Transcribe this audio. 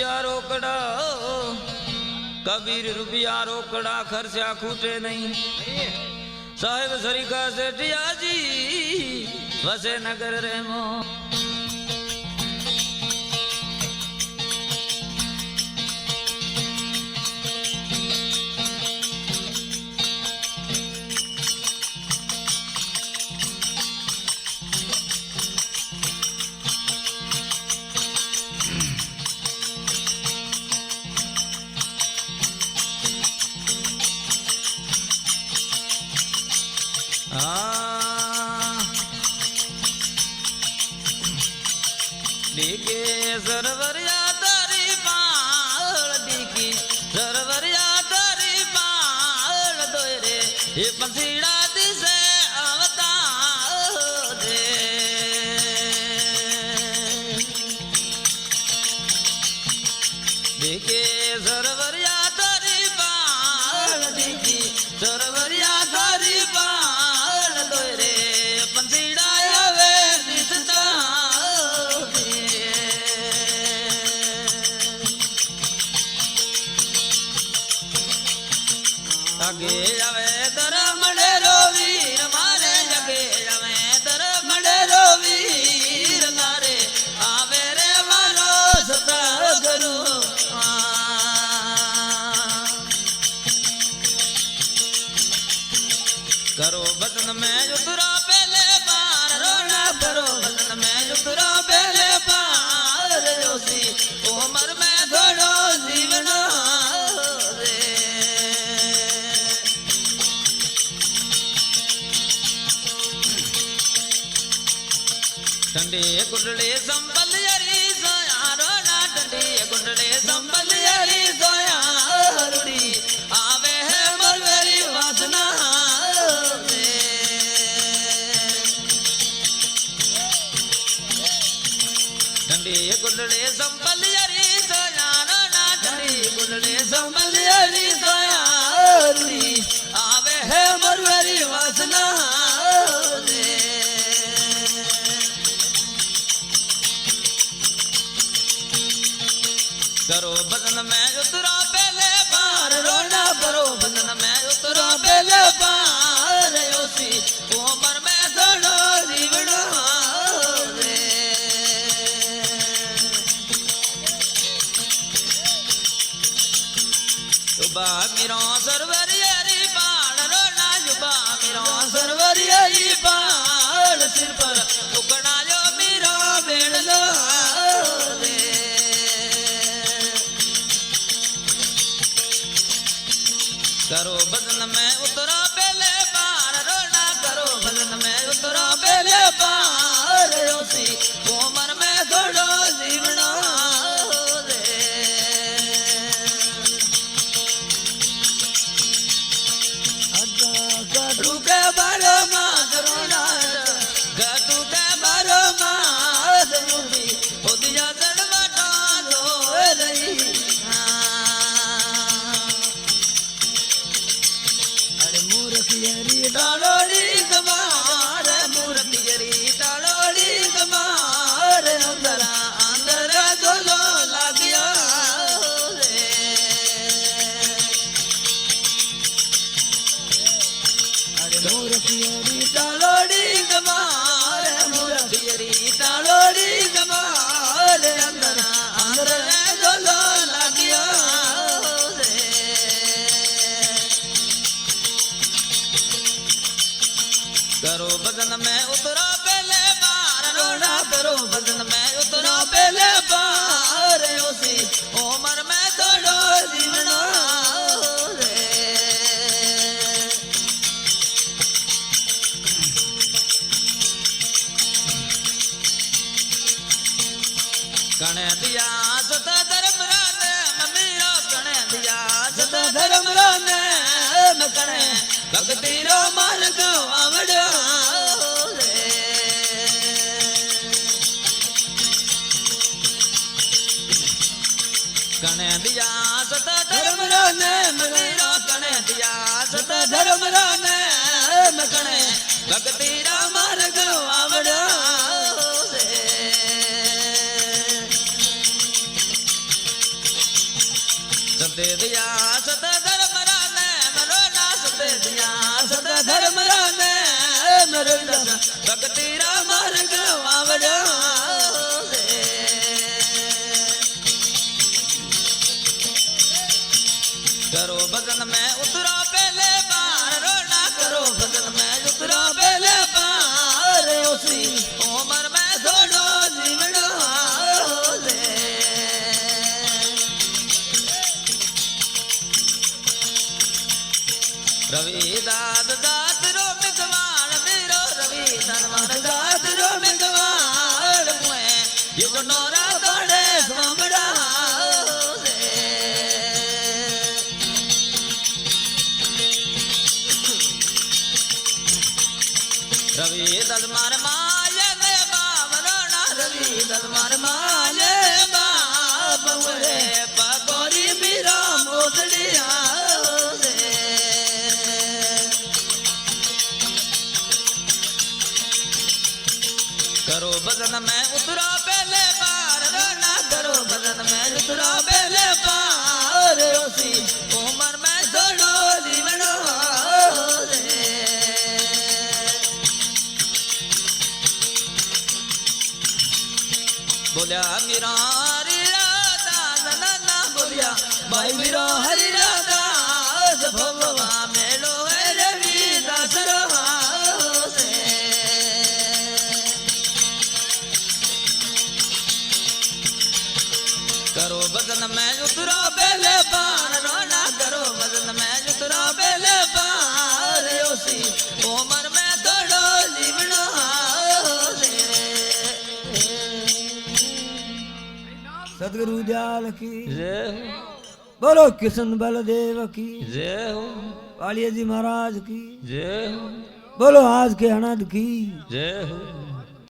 रुपया रोकड़ा कबीर रुपया रोकड़ा खर्चा खूटे नहीं साहेब सरीका सेठिया जी वसे नगर रे मो डीके सरवरिया तारी पाल डीकी सरवरिया तारी पाल दोरे ये पंसीड़ा दिसे आवता दे डीके सरवरिया तारी पाल डीकी सरवरिया तारी पाल दोरे पंसीड़ा आवे दिसता जगे जावे दर मडेरो वीर मारे जगे जावे दर मडेरो वीर तारे आवे रे मारो सता गुरु करो बदन में उतरा पहले पार रोना करो बदन में उतरा पहले पार जोशी उमर में थोड़ो जीवन ठंडे गुंडले संबल हरी सोया रोना ठंडे गुंडले संबल हरी सोया रुड़ी आवे है मरवरी वासना ठंडे गुंडले संबल हरी सोया रोना ठंडे गुंडले संबल हरी सोया रुड़ी आवे है मरवरी वासना करो बदन में उतरा पहले पार रोना करो बदन में उतरा पहले पार उसी उमर में थोड़ो जीवना युबा मिरो सरवरियारी पाड़ रोना युबा मिरो सरवरियारी पाड़ सिर पर उकड़ा जो मिरो बेड़ लो करो बदन में उतरा पहले पार रोना करो बदन में उतरा पहले पार उसी उमर में थोड़ो जीवना गटू के बारो मास रोना गटू के बारो मास मुझी उदिया चढ़वाटा लो रही डालोड़ी कमार मूर्तियरी डालोड़ी कमार अंदरा अंदर गोलो लागिया रे अरे मूर्तियरी डालोड़ी कमार मूर्तियरी डालोड़ी कमार अंदरा अंदर गोलो लागिया करो बदन में उतरा पहले पार रोना करो बदन में उतरा पहले पार उसी उमर में थोड़ो जीवना कणे दिया सत धर्म राने ममीरो कणे दिया सत धर्म राने कणे भक्ति रो मार्ग आवड़ो कणे दिया सत धर्म राने ममीरो कणे दिया सत धर्म राने कणे भक्ति रो मार्ग आवड़ो सत्य दिया सत धर्म राने मरो ना सत्य दिया सत धर्म राने मरो दस भक्ति रा मार्ग आवड़ा करो भजन में उतरो पहले बार रोना करो भजन में उतरो पहले बार उसी उम्र में छोड़ो जीवड़ो रवि दाद दात रो मिगवान मेरो रवि धनवान दात रो मिगवान मुए ये तो नौरा तोड़े सोमड़ा रवि दलमार माले में बावरोना रवि दलमार माले बाबरे पगोरी मीरा मोदड़िया करो भजन में उतरो पहले पार रोना करो भजन में उतरो पहले पार उसी उम्र में छोड़ो जीवनो बोलिया मीरा हरि राधा नन्ना बोलिया भाई मीरा हरि राधा भगवा मेलो है रवि दास करो भजन में उतरो पहले पार रोना करो भजन में उतरो पहले पार उसी उम्र में छोड़ो जीवनो सदगुरु दयाल की जय बोलो कृष्ण बलदेव की जय हो कालिया जी महाराज की जय हो बोलो आज के अनंत की जय हो